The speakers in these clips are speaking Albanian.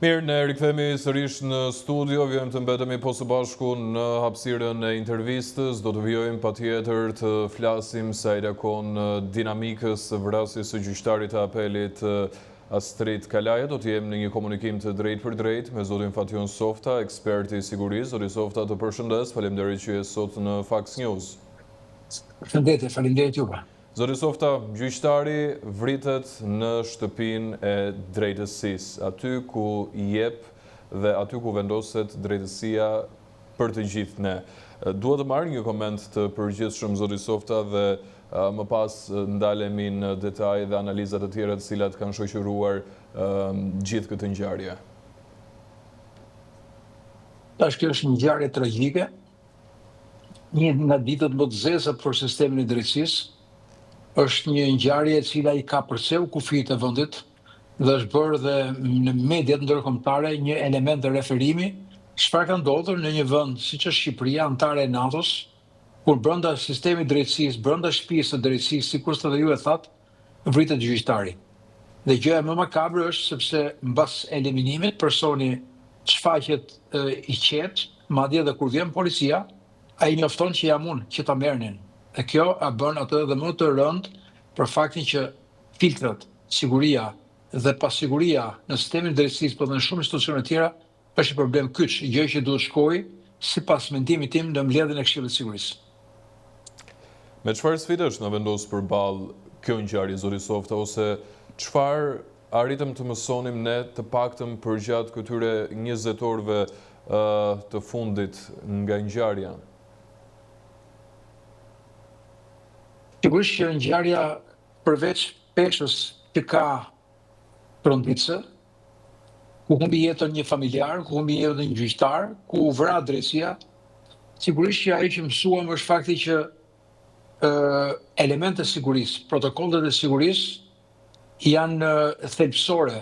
Mirë, ne rikthehemi sërish në studio, vjojmë të mbetemi po së bashku në hapësirën e intervistës, do të vjojmë patjetër të flasim sa i takon dinamikës së vrasjes së gjyqtarit të apelit Astrid Kalaja. Do të jemi në një komunikim të drejt për drejt me zotin Fation Softa, eksperti i sigurisë. Zoti Softa, të përshëndes, faleminderit që je sot në Fax News. Përshëndetje, faleminderit juve. Zoti Softa, gjyqtari vritet në shtëpinë e drejtësisë, aty ku jep dhe aty ku vendoset drejtësia për të gjithë ne. Dua të marr një koment të përgjithshëm, zoti Softa, dhe më pas ndalemi në detaj dhe analizat të tjera të cilat kanë shoqëruar gjithë këtë ngjarje. Kjo është një ngjarje tragjike, një nga ditët më të zeza për sistemin e drejtësisë. Është një ngjarje e cila i ka përcjell kufijtë e vendit dhe është bërë dhe në mediat ndërkombëtare një element të referimi çfarë ka ndodhur në një vend siç është Shqipëria, antare e NATO-s, kur brenda sistemit drejtësisë, brenda shtëpisë së drejtësisë, sikur edhe ju e thatë, vritet gjyqtari. Dhe gjëja më makabre është sepse mbas eliminimit personi shfaqet i qetë, madje edhe kur vjen policia, ai njofton që jam unë që ta merrnin. Dhe kjo a bën atë edhe më të rënd për faktin që filtrat, siguria dhe pasiguria në sistemin e drejtësisë, por dhe në shumë institucione tjera, është një problem kyç, gjë që duhet shkojë sipas mendimit tim në mbledhjen e Këshillit të Sigurisë. Me çfarë sfidash na vendos përballë kjo ngjarje, zoti Softa, ose çfarë arritëm të mësonim ne të paktën përgjatë këtyre 20 orëve të fundit nga ngjarja? Sigurisht që ngjarja përveç peshës që ka tronditse, ku humbi jetën një familjar, ku humbi jetën një gjyqtar, ku u vra drejtësia, sigurisht që ajo që mësuam është fakti që elementet e sigurisë, protokollet e sigurisë janë thelbësore,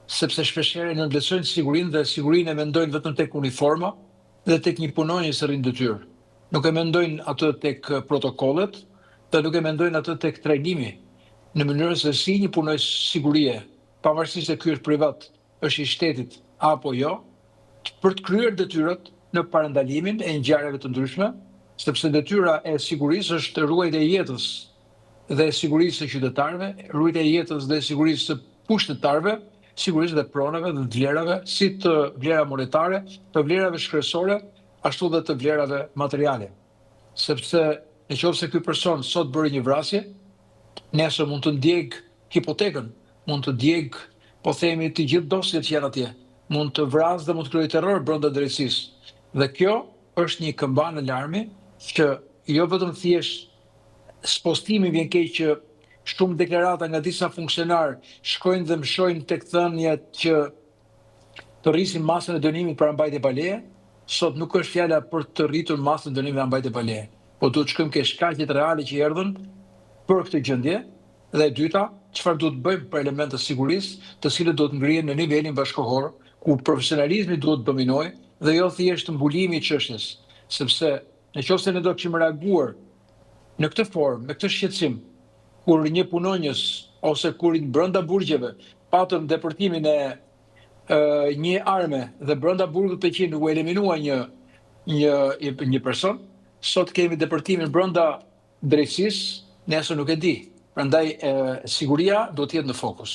sepse shpeshherë ne ndërlesojnë sigurinë dhe sigurinë e mendojnë vetëm tek uniforma dhe tek një punonjës së rrinë detyrë. Nuk e mendojnë atë tek protokollet, dhe nuk e mendojnë atë tek trajnimi, në mënyrën se si një punonjës sigurie, pavarësisht se ky është privat, është i shtetit apo jo, për të kryer detyrat në parandalimin e ngjarjeve të ndryshme, sepse detyra e sigurisë është ruajtja e jetës dhe e sigurisë së qytetarëve, ruajtja e jetës dhe e sigurisë së pushtetarëve, sigurisë dhe pronave dhe vlerave, si të vlera monetare, të vlerave shkresore, ashtu dhe të vlerave materiale. Sepse nëse ky person sot bëri një vrasje, nesër mund të ndjeg hipotekën, mund të ndjeg, po themi, të gjithë dosjet që janë atje, mund të vrasë dhe mund të kryejë terror brenda drejtësisë. Dhe kjo është një këmban alarmi që jo vetëm thjesht spostimi vjen keq që shumë deklarata nga disa funksionar shkojnë dhe mshojnë tek thëniet që të rrisin masën e dënimit për mbajtje pa leje. Sot nuk është fjala për të rritur masën e dënimit për mbajtje pa leje, po duhet shkojmë ke shkaqjet reale që erdhën për këtë gjendje. Dhe e dyta, çfarë duhet bëjmë për elemente të sigurisë, të cilët duhet ngrihen në nivelin bashkëkohor, ku profesionalizmi duhet dominojë dhe jo thjesht mbulimi i çështjes, sepse nëse ne do të kishim reaguar në këtë formë, me këtë shqetësim, kur një punonjës ose kur brenda burgjeve patëm depërtimin e një arme dhe brenda burgut Peqin u eliminua një person, sot kemi depërtimin brenda drejtësisë, nesër nuk e di. Prandaj siguria duhet të jetë në fokus.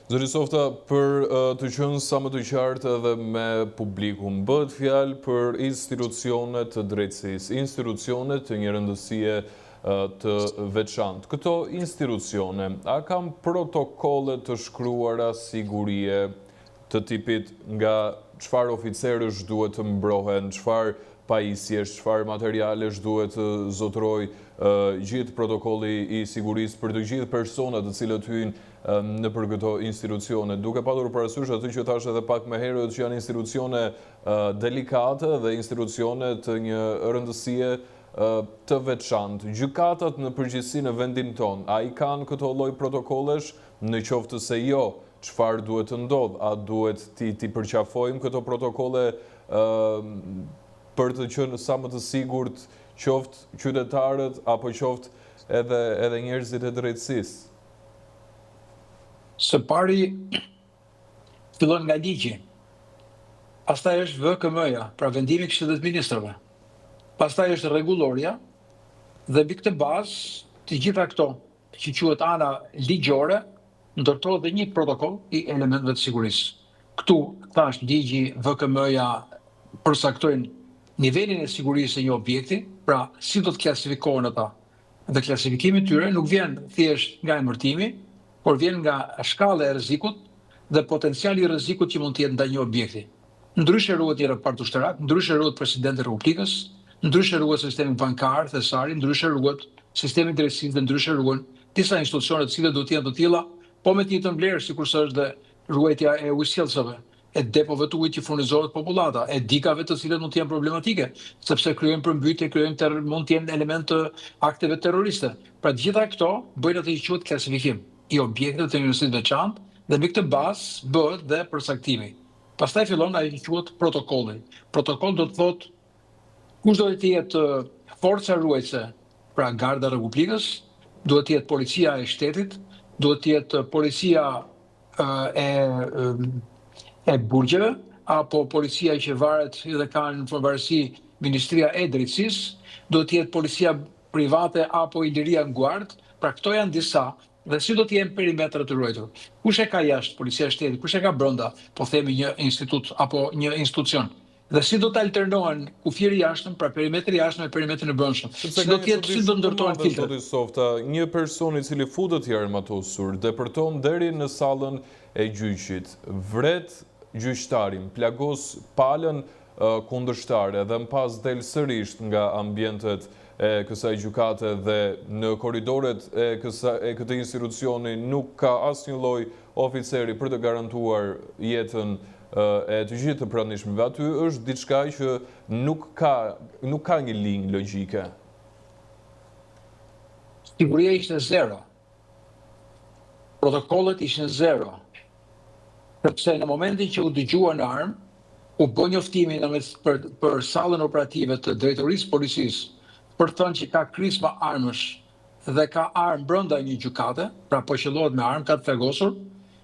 Zoti Softa, për të qenë sa më të qartë edhe me publikun, bëhet fjalë për institucionet të drejtësisë, institucionet të një rëndësie të veçantë. Këto institucione, a kanë protokolle të shkruara sigurie të tipit nga çfarë oficerësh duhet të mbrohen, çfarë pajisjesh, çfarë materialesh duhet të zotëroj gjithë protokolli i sigurisë për të gjithë personat të cilët hyjnë në për këto institucione, duke patur parasysh aty që thash edhe pak më herët që janë institucione delikate dhe institucione të një rëndësie të veçantë. Gjykatat në përgjithësi në vendin tonë, a i kanë këto lloj protokollesh? Në qoftë se jo, çfarë duhet të ndodh? A duhet ti përqafojmë këto protokolle për të qenë sa më të sigurt qoftë qytetarët apo qoftë edhe njerëzit e drejtësisë? Së pari, fillon nga ligji. Pastaj është VKM-ja, pra vendimi i Këshillit të Ministrave. Pastaj është rregulloria dhe mbi këtë bazë të gjitha këto që quhet ana ligjore ndërtohet dhe një protokoll i elementeve të sigurisë. Këtu thash ligji, VKM-ja përcaktojnë nivelin e sigurisë e një objekti, pra si do të klasifikohen ata. Dhe klasifikimi i tyre nuk vjen thjesht nga emërtimi, por vjen nga shkalla e rrezikut dhe potenciali i rrezikut që mund të jetë ndaj një objekti. Ndryshe ruhet një raport ushtarak, ndryshe ruhet presidenti i Republikës, ndryshe ruhet sistemi bankar, thesari, ndryshe ruhet sistemi i drejtësisë dhe ndryshe ruhen disa institucione të cilat duhet të jenë të tilla, po me të njëjtën vlerë sikurse është dhe ruajtja e ujësjellsave, e depove të ujit që furnizohet popullata, e dikave të cilat mund të jenë problematike, sepse krijojnë përmbytje, mund të jenë element të akteve terroriste. Pra të gjitha këto bëjnë atë që quhet klasifikim i objekteve të njërësit veçantë dhe mbi këtë bazë bëhet dhe përcaktimi. Pastaj fillon ajo që quhet protokolli. Protokoll do të thotë kush do të jetë forca ruajtëse, pra Garda e Republikës, duhet të jetë policia e shtetit, duhet të jetë policia e burgjeve, apo policia që varet dhe ka në përvarësi Ministria e Drejtësisë, duhet të jetë policia private apo Iliria në Guard, pra këto janë disa, dhe si do të jenë perimetrat të ruajtur. Kush e ka jashtë policia e shtetit, kush e ka brenda, po themi një institut apo një institucion. Dhe si do të alternohen kufieri i jashtëm, pra perimetri i jashtëm me perimetrin e brendshëm. Si do të jetë, si do ndërtohen filtrat. Softa, një person i cili futet i armatosur, depërton deri në sallën e gjyqit, vret gjyqtarin, plagos palën kundërshtare dhe më pas del sërish nga ambientet e kësaj gjykate dhe në korridoret e këtij institucioni nuk ka asnjë lloj oficeri për të garantuar jetën e të gjithë të pranishmëve. Aty është diçka që nuk ka një linjë logjike. Siguria ishte zero. Protokollet ishin zero. Sepse në momentin që u dëgjuan armë, u bë njoftimi për sallën operative të drejtorisë policisë për të thënë që ka krisma armësh dhe ka armë brenda një gjykate, pra po qellohet me armë, ka të tregosur,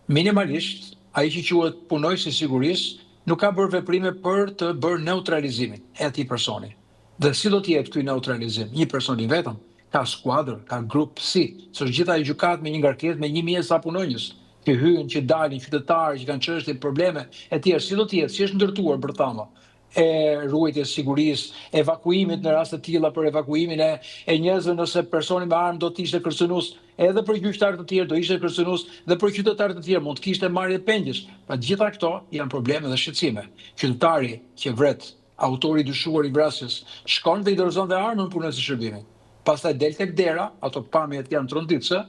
minimalisht ai që quhet punojësi i sigurisë nuk ka bërë veprime për të bërë neutralizimin e atij personi. Dhe si do të jetë ky neutralizim? Një person i vetëm, ka skuadër, ka grup si, s'është gjitha e gjykatë me një ngarkesë me 1000 sa punonjës, që hyjnë, që dalin, qytetarë, që kanë çështje, probleme, e tjerë, si do të jetë, si është ndërtuar bërthama e ruajtjes sigurisë, evakuimit në raste të tilla për evakuimin e njerëzve nëse personi me armë do të ishte kërcënues edhe për gjyqtarë të tjerë, do ishte kërcënues dhe për qytetarë të tjerë, mund të kishte marrje pengjesh. Pra gjitha këto janë probleme dhe shqetësime. Qytetari që vret, autori i dyshuar i vrasjes, shkon dhe i dorëzon dhe armën punës së shërbimit. Pastaj del tek dera, ato pamjet janë tronditse,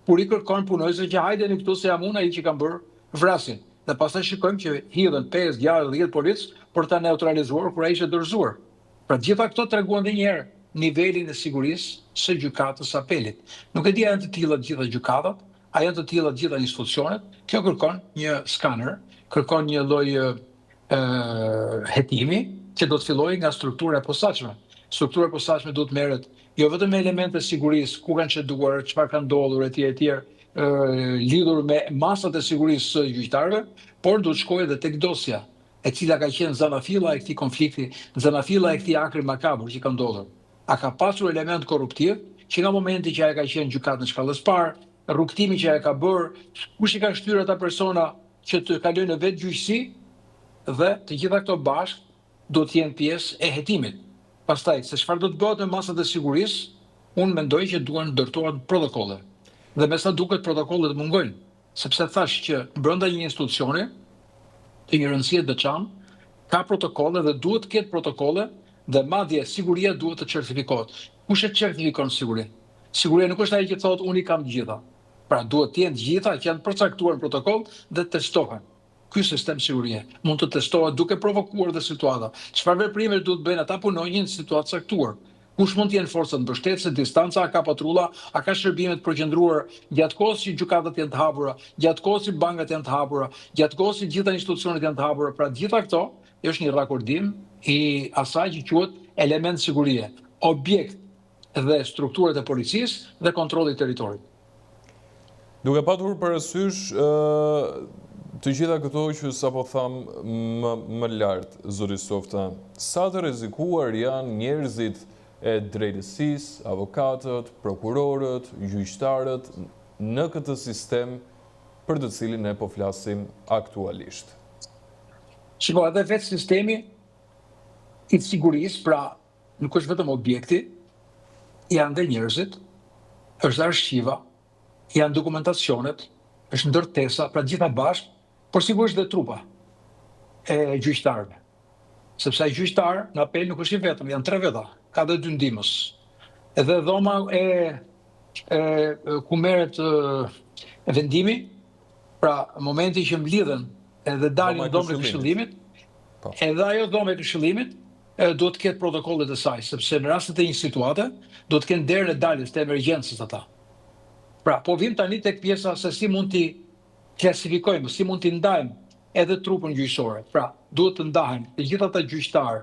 kur i kërkon punojëse që hajdeni këtu se jam unë ai që kam bërë vrasjen. Dhe pastaj shikojmë që hidhen 5, 6, 10 polic për ta neutralizuar kur ai ishte dorëzuar. Pra gjitha këto treguan edhe një herë nivelin e sigurisë së gjykatës së apelit. Nuk e di janë të tilla të gjitha gjykatat, a janë të tilla të gjitha institucionet. Kjo kërkon një skaner, kërkon një lloj hetimi që do të fillojë nga struktura e posaçme. Struktura e posaçme duhet merret jo vetëm me elemente sigurisë, ku kanë çeduar, çfarë ka ndodhur etj, lidhur me masat e sigurisë së gjyqtarëve, por duhet shkojë edhe tek dosja, e cila ka qenë zanafilla e këtij konflikti, zanafilla e këtij akri makabër që ka ndodhur. A ka pasur element korruptiv që nga momenti që ajo ka qenë gjykatë në shkallës parë, rrugtimi që ajo ka bërë, kush i ka shtyrë ata persona që të kalojnë në vetë gjyqësi, dhe të gjitha këto bashkë do të jenë pjesë e hetimit. Pastaj, se çfarë do të bëhet me masat e sigurisë, unë mendoj që duhen ndërtohen protokolle. Dhe me sa duket protokollet mungojnë, sepse thash që brenda një institucioni të një rëndësie të veçantë ka protokolle dhe duhet të ketë protokolle dhe madje siguria duhet të certifikohet. Kush e certifikon sigurinë? Siguria nuk është ai që thotë unë i kam të gjitha. Pra duhet të jenë të gjitha që janë përcaktuar në protokoll dhe testohen. Ky sistem sigurie mund të testohet duke provokuar dhe situata. Çfarë veprime duhet bëjnë ata punonjë në situatë caktuar? Kush mund të jenë forcat mbështetëse, distanca, a ka patrulla, a ka shërbime të përqendruar gjatë kohës që gjykatat janë të hapura, gjatë kohës që bankat janë të hapura, gjatë kohës që gjitha institucionet janë të hapura. Pra gjitha këto është një rakordim i asaj që quhet element sigurie, objekt dhe strukturat e policisë dhe kontrolli i territorit. Duke patur parasysh Të gjitha këto që sapo tham më lart, zoti Softa, sa të rrezikuar janë njerëzit e drejtësisë, avokatët, prokurorët, gjyqtarët në këtë sistem për të cilin ne po flasim aktualisht. Shiko, edhe vetë sistemi i sigurisë, pra nuk është vetëm objekti, janë dhe njerëzit, është arshqiva, janë dokumentacionet, është ndërtesa, pra gjitha bashkë, por sigurisht dhe trupa e gjyqtarëve. Sepse ai gjyqtar në apel nuk është i vetëm, janë 3 veta, ka dhe 2 ndihmës. Edhe dhoma ku merret vendimi, pra momenti që mblidhen edhe dalin dhomën e këshillimit, edhe ajo dhomë e këshillimit duhet të ketë protokollet e saj, sepse në rastet e një situate duhet të kenë derën e daljes të emergjencës ata. Pra, po vim tani tek pjesa se si mund t'i klasifikojmë, si mund t'i ndajmë edhe trupën gjyqësore. Pra, duhet të ndahen të gjithë ata gjyqtarë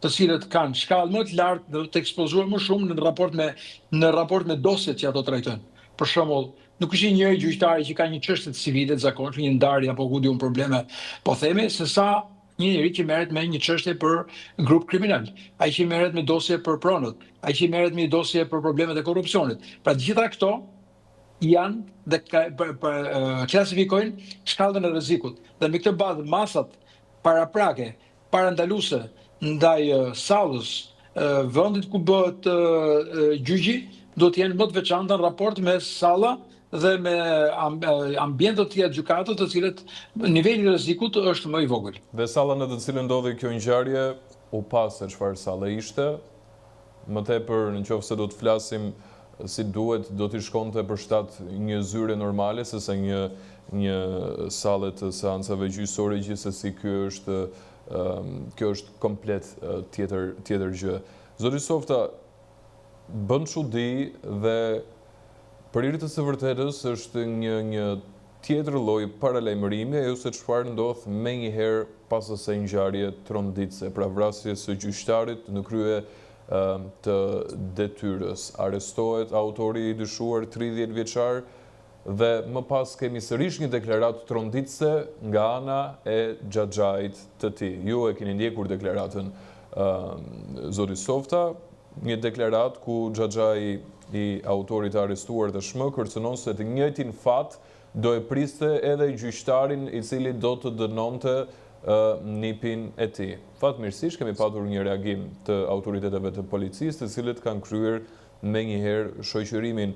të cilët kanë shkallë më të lartë dhe të ekspozuar më shumë në raport me dosjet që ato trajtojnë. Për shembull, nuk është një gjyqtari që ka një çështje civile të zakonshme, një ndarje apo ku diun probleme, po themi se sa një njeri që merret me një çështje për grup kriminal, ai që merret me dosje për pronët, ai që merret me dosje për problemet e korrupsionit. Pra të gjitha këto janë dhe klasifikojnë shkallën e rrezikut. Dhe me këtë bazë masat paraprake, parandaluese ndaj sallës, vendit ku bëhet gjyqi, do të jenë më të veçanta në raport me salla dhe me ambientet të tjera gjykatës, të cilët niveli i rrezikut është më i vogël. Dhe salla në të cilën ndodhi kjo ngjarje, u pa se çfarë salle ishte. Më tepër nëse do të flasim si duhet, do t'i shkonte për shtat një zyre normale, sesa një sallë të seancave gjyqësore, gjithsesi kjo është komplet tjetër gjë. Zoti Softa, bën çudi dhe për hir të së vërtetës është një tjetër lloj paralajmërimi, ajo se çfarë ndodh menjëherë pas asaj ngjarje tronditse, pra vrasjes së gjyqtarit në krye të detyrës. Arrestohet autori i dyshuar 30 vjeçar dhe më pas kemi sërish një deklaratë tronditse nga ana e xhaxhait të tij. Ju e keni ndjekur deklaratën, zoti Softa, një deklaratë ku xhaxhai i autorit të arrestuar tashmë kërcënon se të njëjtin fat do e priste edhe gjyqtarin i cili do të dënonte nipin e tij. Fatmirësisht kemi patur një reagim të autoriteteve të policisë, të cilët kanë kryer menjëherë shoqërimin,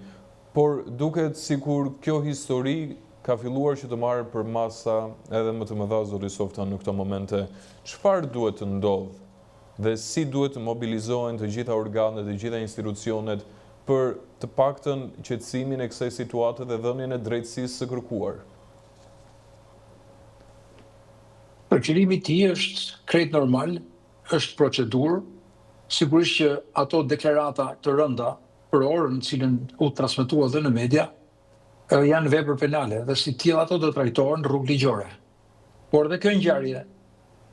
por duket sikur kjo histori ka filluar që të marrë për masa edhe më të mëdha, zoti Softa, në këto momente. Çfarë duhet të ndodhë dhe si duhet të mobilizohen të gjitha organet, të gjitha institucionet për të paktën qetësimin e kësaj situate dhe dhënien e drejtësisë së kërkuar? Përqyrimi i tij është krejt normal, është procedurë, sigurisht që ato deklarata të rënda për orën në cilën u transmetua dhe në media, janë vepër penale dhe si tillë ato do trajtohen në rrugë ligjore. Por edhe kjo ngjarje,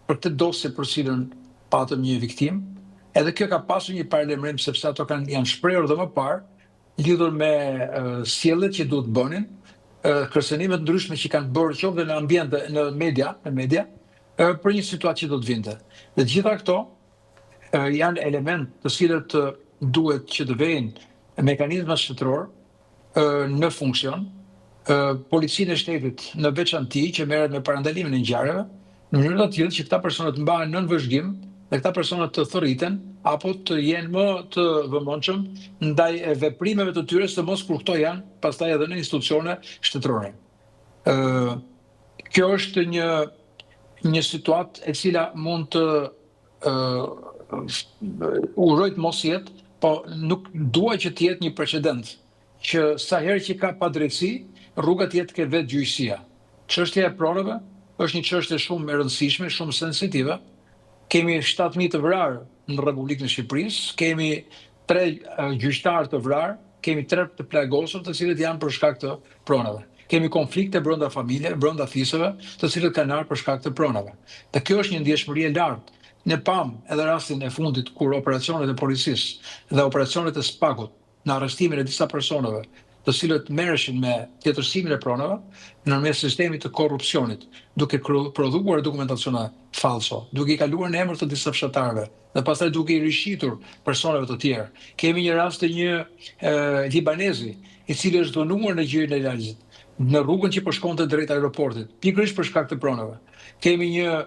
për këtë dosje për cilën patëm një viktim, edhe kjo ka pasur një paralajmërim sepse ato janë shprehur dhe më parë lidhur me sjelljet që duhet bënin, kërcënime të ndryshme që kanë bërë qoftë në ambient dhe në media, për një situatë që do të vinte. Dhe gjitha këto janë element të cilët duhet që të vejnë mekanizma shtetëror në funksion, policinë e shtetit në veçanti që merret me parandalimin e ngjarjeve, në mënyrë të tillë që këta persona të mbahen nën vëzhgim dhe këta persona të thërriten apo të jenë më të vëmendshëm ndaj veprimeve të tyre, sidomos kur këto janë pastaj edhe në institucione shtetërore. Kjo është një situatë e cila mund të urojt mos jetë, po nuk dua që të jetë një precedent që sa herë që ka padrejtësi, rruga të jetë ke vetë gjyqësia. Çështja e pronave është një çështje shumë e rëndësishme, shumë sensitive. Kemi 7.000 të vrarë në Republikën e Shqipërisë, kemi 3 gjyqtarë të vrarë, kemi 3 të plagosur të cilët janë për shkak të pronave. Kemi konflikte brenda familje, brenda fisëve, të cilët kanë ardhur për shkak të pronave. Dhe kjo është një ndjeshmëri e lartë. Ne pam edhe rastin e fundit kur operacionet e policisë dhe operacionet e SPAK-ut në arrestimin e disa personave të cilët merreshin me tjetërsimin e pronave nërmes sistemit të korrupsionit, duke prodhuar dokumentacione falso, duke I kaluar në emër të disa fshatarëve dhe pastaj duke I rishitur personave të tjerë. Kemi një rast të një libanezi I cili është dhënuar në gjirin e Laçit në rrugën që po shkonte drejt aeroportit, pikërisht për shkak të pronave. Kemi një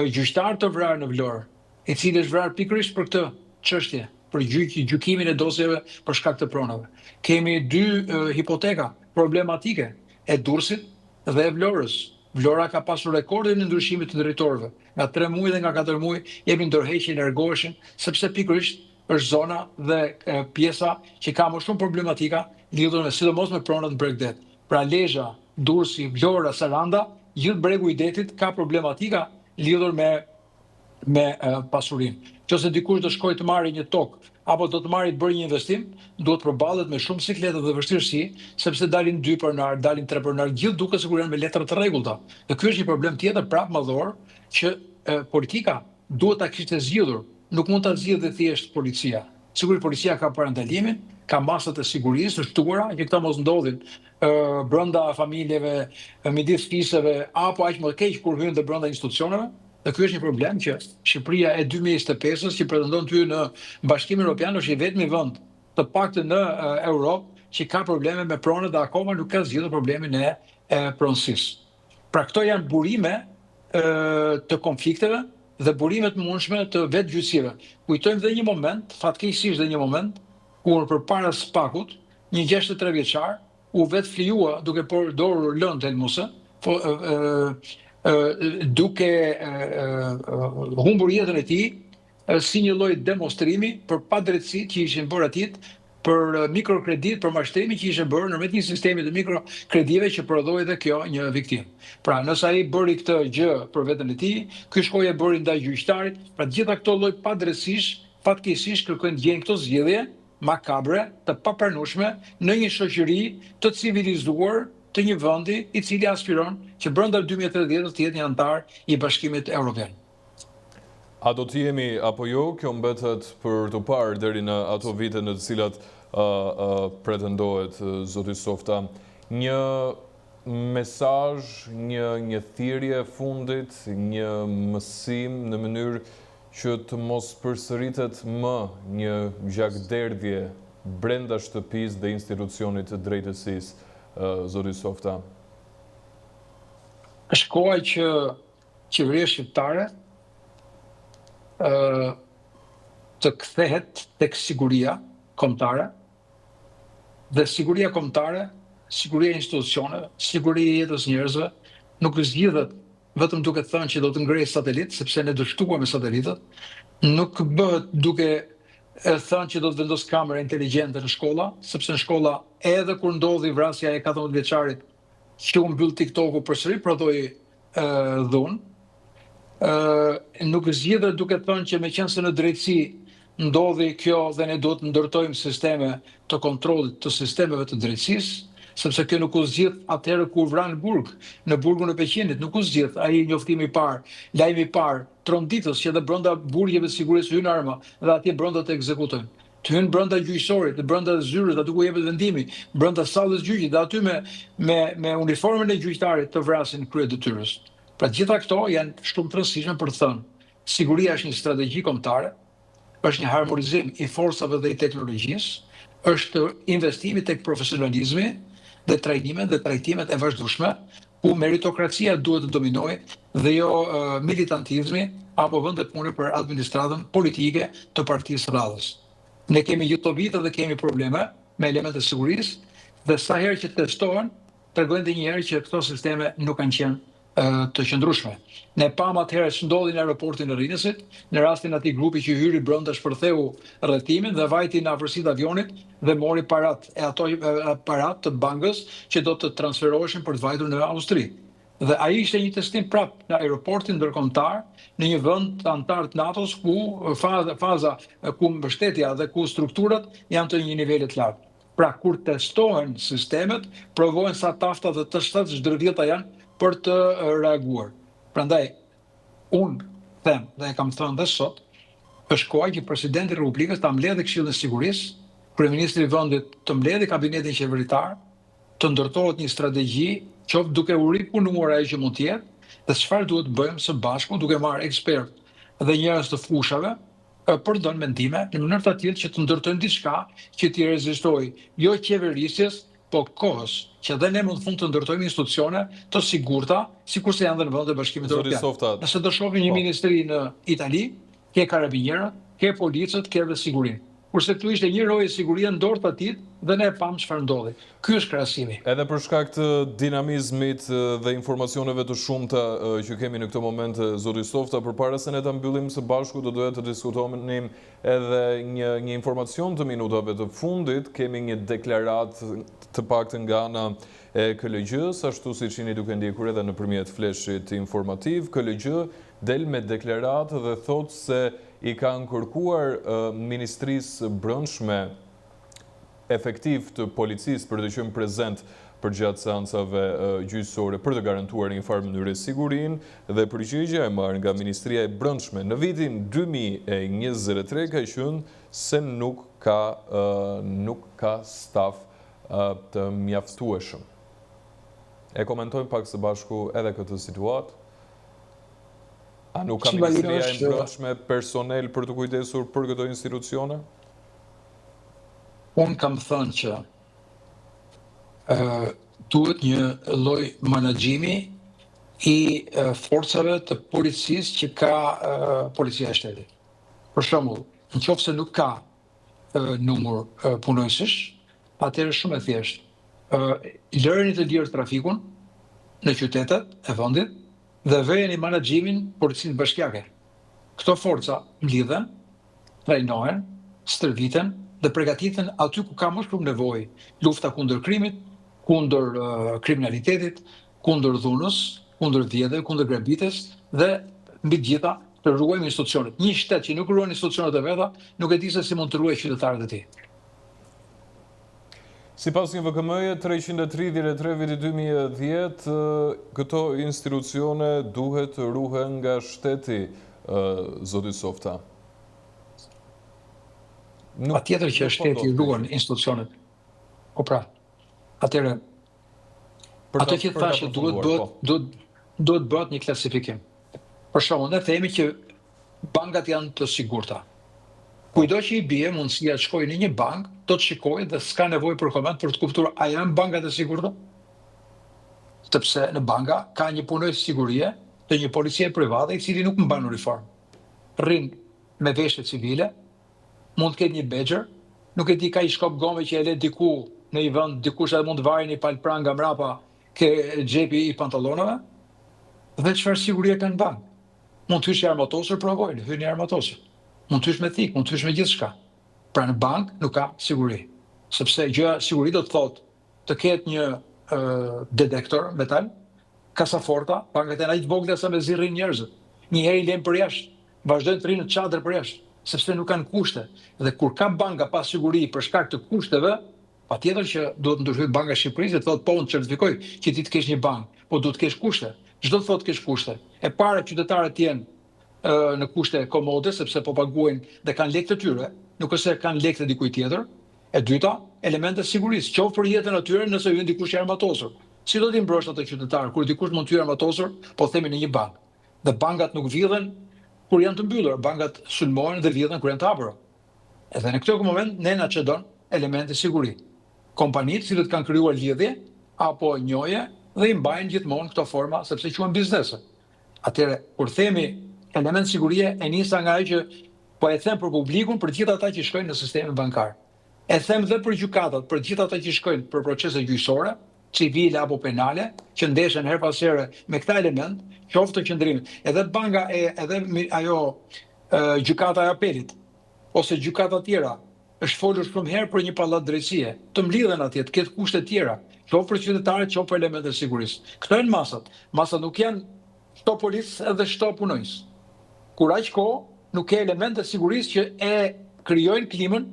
gjyqtar të vrarë në Vlorë, I cili është vrarë pikërisht për këtë çështje, për gjykimin e dosjeve për shkak të pronave. Kemi 2 hipoteka problematike e Durrësit dhe e Vlorës. Vlora ka pasur rekordin e ndryshimit të drejtorëve. Nga 3 muaj dhe nga 4 muaj jemi ndërheqje largoheshin, sepse pikërisht është zona dhe pjesa që ka më shumë problematika lidhur me sidomos me pronat në Bregdet. Pra Lezhë, Durrësi, Vlora, Saranda, gjithë bregu I detit ka problematika lidhur me pasurinë. Nëse dikush do shkojë të marrë një tokë apo do të marrë të bërë një investim, duhet përballet me shumë sikletë dhe vështirësi, sepse dalin 2 pronar, dalin 3 pronar, gjithë duke sigurisht janë me letra të rregullta. Dhe ky është një problem tjetër prapë madhor që politika duhet ta kishte zgjidhur, nuk mund ta zgjidhë thjesht policia. Sigurisht policia ka parandalimin, ka masat e sigurisë të shtuara që këta mos ndodhin brenda familjeve, midis fisëve apo aq më keq kur hyn dhe brenda institucioneve. Dhe ky është një problem që Shqipëria e 2025-s që pretendon të hyjë në Bashkimin Evropian është I vetmi vend të paktën në Europë që ka probleme me pronët dhe akoma nuk ka zgjidhur problemin e pronësisë. Pra këto janë burime të konflikteve dhe burime të mundshme të vetë gjyqësive. Kujtojmë dhe një moment, fatkeqësisht dhe një moment, kur përpara SPAK-ut, një 63 vjeçar u vetë flijua duke përdorur lëndë helmuse, duke humbur jetën e tij si një lloj demonstrimi për padrejtësitë që ishin bërë atij, për mikrokreditë, për mashtrimin që ishte bërë nëpërmjet një sistemi të mikrokredive që prodhoi dhe kjo një viktimë. Pra, nëse ai bëri këtë gjë për veten e tij, ky shkoi e bëri ndaj gjyqtarit, pra gjitha këto lloj padrejtësish, fatkeqësisht kërkojnë të gjejnë këto zgjedhje makabre, të papranueshme në një shoqëri të civilizuar të një vendi I cili aspiron që brenda 2030 të jetë një antar I Bashkimit Evropian. A do të jemi apo jo, kjo mbetet për të parë deri në ato vite në të cilat pretendohet zoti Softa. Një mesazh, një thirrje fundit, një mësim në mënyrë që të mos përsëritet më një gjakderdhje brenda shtëpisë dhe institucionit të drejtësisë. Zoti Softa. Është koha që qeveria shqiptare të kthehet tek siguria kombëtare dhe siguria kombëtare, siguria e institucioneve, siguria e jetës njerëzve nuk zgjidhet vetëm duke thënë që do të ngrej satelit, sepse ne dështuam me satelitët, nuk bëhet duke thënë që do të vendos kamera inteligjente në shkolla, sepse në shkolla edhe kur ndodhi vrasja e 14 vjeçarit që u mbyll TikToku përsëri prodhoi dhunë, nuk zgjidhet duke thënë që meqense në drejtësi ndodhi kjo dhe ne duhet të ndërtojmë sisteme të kontrollit të sistemeve të drejtësisë, sepse kjo nuk u zgjidh atëherë kur vran në burgun e Peqinit, nuk u zgjidh ai njoftimi I parë, lajmi I parë, tronditës që edhe brenda burgjeve të sigurisë hyn arma dhe atje brenda të ekzekutojnë. Të hyn brenda gjyqësorit, brenda zyrës, aty ku jepet vendimi, brenda sallës gjyqit, dhe aty me uniformën e gjyqtarit të vrasin krye detyrës. Pra gjitha këto janë shumë të rëndësishme për të thënë, siguria është një strategji kombëtare, është një harmonizim I forcave dhe I teknologjisë, është investimi tek profesionalizmi dhe trajtimet e vazhdueshme, ku meritokracia duhet të dominojë dhe jo militantizmi apo vende pune për administratën politike të partisë radhës. Ne kemi gjithë të vite dhe kemi probleme me elemente sigurisë dhe sa herë që testohen, tregojnë edhe një herë që këto sisteme nuk kanë qenë të qëndrueshme. Ne pam atëherë ç'ndodhi në aeroportin e Rrinesit, në rastin atij grupi që hyri brenda shpërtheu rrethimin dhe vajti në afërsitë avionit dhe mori parat parat të bankës që do të transferoheshin për të vajtur në Austri. Dhe ai ishte një testim prap në aeroportin ndërkombëtar në një vend antar të NATO-s ku faza ku mbështetja dhe ku strukturat janë të një niveli të lartë. Pra kur testohen sistemet, provojnë sa tafta dhe të ç'dërvjeta janë për të reaguar. Prandaj unë them dhe e kam thënë dhe sot, është koha që presidenti I Republikës ta mbledhë Këshillin e Sigurisë, kryeministri I vendit të mbledhë kabinetin qeveritar, të ndërtohet një strategji, qoftë duke u ripunuar ajo që mund të jetë, dhe çfarë duhet bëjmë së bashku duke marrë ekspert dhe njerëz të fushave për dhënë mendime në mënyrë të tillë që të ndërtojmë diçka që t'i rezistojë jo qeverisjes, po kohës, që dhe ne mund fund të ndërtojmë institucione të sigurta, sikurse janë dhe në vendet e Bashkimit Evropian. Nëse do shohim një ministri në Itali, ke karabinierët, ke policët, ke dhe sigurinë. Kurse këtu ishte një rojë sigurie në dorë të atit dhe ne pam çfarë ndodhi. Ky është krahasimi. Edhe për shkak të dinamizmit dhe informacioneve të shumta që kemi në këtë moment, zoti Softa, përpara se ne ta mbyllim së bashku, do doja të diskutonim edhe një informacion të minutave të fundit. Kemi një deklaratë të paktën nga ana e KLG-s, ashtu siç jeni duke ndjekur edhe nëpërmjet fleshit informativ. KLG del me deklaratë dhe thotë se i kanë kërkuar Ministrisë Brendshme efektiv të policisë për të qenë prezent për gjatë seancave gjyqësore për të garantuar një farë mënyrë sigurinë, dhe përgjigjja e marrë nga Ministria e Brendshme në vitin 2023 ka qenë se nuk ka staf të mjaftueshëm. E komentojmë pak së bashku edhe këtë situatë. A nuk ka Ministria e Brendshme personel për të kujdesur për këto institucione? Unë kam thënë që duhet një lloj menaxhimi i forcave të policisë që ka policia e shtetit. Për shembull, nëse nuk ka numër punojësish, atëherë shumë e thjeshtë. Lëreni të lirë trafikun në qytetet e vendit dhe vejeni menaxhimin policisë bashkiake. Këto forca mlidhen, trajnohen, stërviten dhe përgatiten aty ku ka më shumë nevojë. Lufta kundër krimit, kundër kriminalitetit, kundër dhunës, kundër vjedhjeve, kundër grabites dhe mbi të gjitha të ruajmë institucionet. Një shtet që nuk ruan institucionet e veta, nuk e di se si mund të ruajë qytetarët e tij. Sipas një VKM-je 333 viti 2010, këto institucione duhet të ruhen nga shteti, zoti Softa. Patjetër që shteti ruan institucionet. Po pra, atëherë ato që thashë duhet bëhet një klasifikim. Për shembull, ne themi që bankat janë të sigurta. Kujdo që i bie mundësia të shkojë në një bank, do të shikojë dhe s'ka nevojë për koment për të kuptuar a janë bankat e sigurta? Sepse në banka ka një punojës sigurie të një policie private i cili nuk mban uniformë. Rrin me veshje civile, mund të ketë një bedger, nuk e di ka i shkop gome që e le diku në një vend, dikush edhe mund të vajë një palpran nga mrapa ke xhepi i pantallonave. Dhe çfarë sigurie kanë në bank? Mund të hysh i armatosur, provojnë, hyn i armatosur. Mund të hysh me thik, mund të hysh me gjithçka. Pra në bank nuk ka siguri. Sepse gjëja siguri do të thotë të ketë një detektor metal, kasaforta, bankat janë aq të vogla sa me zirrin njerëzit. Një herë i lën për jashtë, vazhdojnë të rinë në çadër për jashtë, sepse nuk kanë kushte. Dhe kur ka banka pa siguri për shkak të kushteve, patjetër që duhet ndërhyjë Banka e Shqipërisë dhe thotë po unë certifikoj që ti të kesh një bankë, po duhet të kesh kushte. Çdo të thotë kesh kushte. E para qytetarët jenë në kushte komode, sepse po paguajnë dhe kanë lekë të tyre, nuk është se kanë lekë të dikujt tjetër. E dyta, elemente sigurisë, qoftë për jetën e tyre nëse hyn dikush i armatosur. Si do t'i mbrosh ato qytetarë kur dikush mund të hyjë armatosur, po themi në një bankë. Dhe bankat nuk vjedhen kur janë të mbyllura, bankat sulmohen dhe vjedhen kur janë të hapura. Edhe në këtë moment ne na çdon elemente siguri. Kompanitë cilët kanë krijuar lidhje apo njohje dhe i mbajnë gjithmonë këto forma sepse quhen biznese. Atëherë kur themi element sigurie e nisa nga ajo që po e them për publikun, për gjithë ata që shkojnë në sistemin bankar. E them dhe për gjykatat, për gjithë ata që shkojnë për procese gjyqësore, civile apo penale, që ndeshen her pas here me këta element, qoftë të qëndrimit. Edhe banka edhe ajo gjykata e apelit ose gjykata tjera është folur shumë herë për një pallat drejtësie, të mlidhen atje, të ketë kushte tjera, qoftë për qytetarët, qoftë për elementet sigurisë. Këto janë masat. Masat nuk janë shto policë edhe shto punojës. Kur aq kohë nuk ke elemente sigurisë që e krijojnë klimën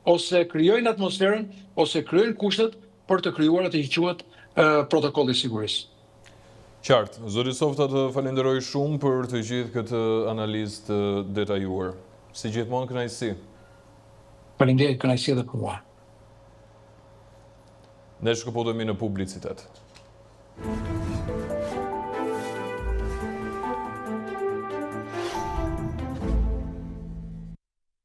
ose krijojnë atmosferën ose krijojnë kushtet për të krijuar atë që quhet protokolli i sigurisë. Qartë, zoti Softa, të falenderoj shumë për të gjithë këtë analizë të detajuar. Si gjithmonë kënaqësi. Faleminderit, kënaqësi edhe për mua. Ne shkëputemi në publicitet.